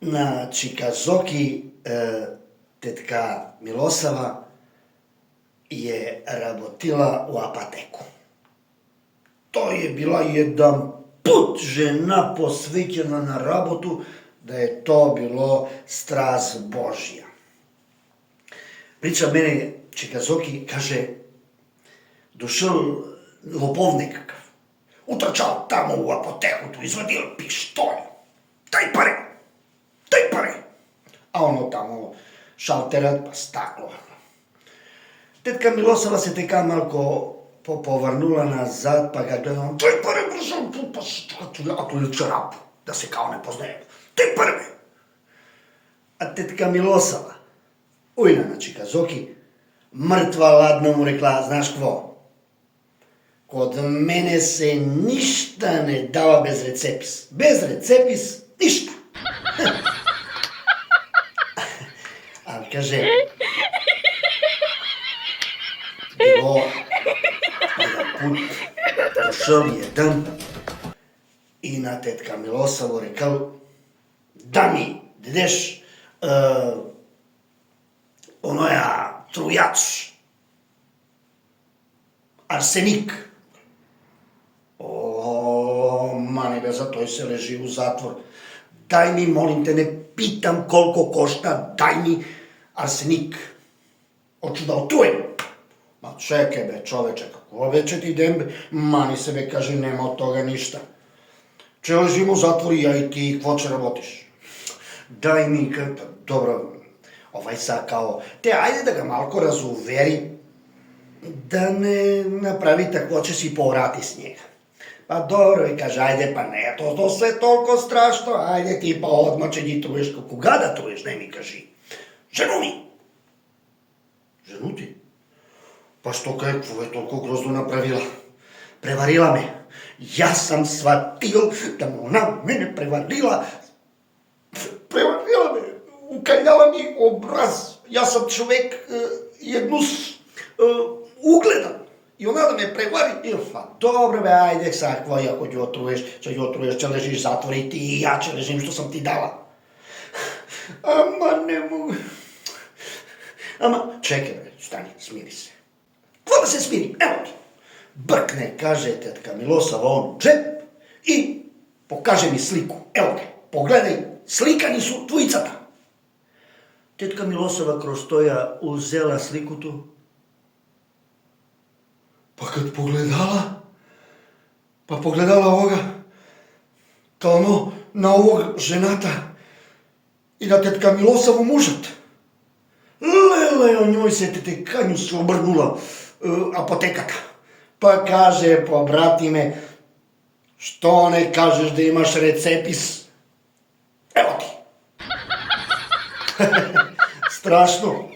На Чиказоки тетка Милосава je работила у апатеку. Тој е била еден пут жена посвеќена на работу, да е то било страст Божја. Прича мене Чиказоки, каже, дошъл лоповник какъв. Утрчал тамо у апотекото, извадил пиштоль. Дай пари. А оно тамо шалтерът па стакло. Тетка Милосава се така малко повърнула назад, па га гледам, дай пари, брзо, ако ли чарап, да се као не познае. Дай пари, бе. А тетка Милосава, уйна на Чиказоки, мртва ладно му рекла, знаеш кво? Код мене се ништа не дава без рецепис. Без рецепис ништа. А каже, било еден пут, дошъл еден и на тетка Милосава рекал, да ми дадеш оноја трујач, арсеник. Мане бе, за тој се лежи у затвор. Дај ми, молим те, не питам колко кошта, дај ми арсеник. Очу да отруем. Ма чекай бе, човече, какво вече ти идем бе? Мани се бе, кажи, нема од тога ништа. Че лежим у затвор и ја и ти, какво че работиш? Дај ми, добро, овај са као, те ајде да га малко разувери, да не направи тако, че си поврати с njega. Па добро, и каже, ајде, па не е то sve толко страшно, ајде ти па одма, че ги труеш. Кога да труеш, не ми кажи. Жену ми. Жену ти? Па што кај, какво е толко грозно направила? Преварила ме. Јас сам сватил да она мене преварила. Преварила ме. Укаљала ми образ. Јас сам човек еднус угледан. И она да ме превари. И добре бе, ајде сега, какво и ако ги отруеш, че лежиш затвор и ти и ја че лежим, што сам ти дала. Ама не мога. Ама, чекай бе, стани, смири се. Какво да се смири? Ево ти. Бркне, каже тетка Милосава он джеп и покаже ми слику. Ево те, погледај, сликани су твојцата. Тетка Милосава кроз тоја узела сликуту, па кад погледала овога, као на овога жената и на тетка Милосава мужат. Леле, о њој се тетекању се обрнула апотеката. Па каже, побратиме, што не кажеш да имаш рецепис? Ево ти. Страшно.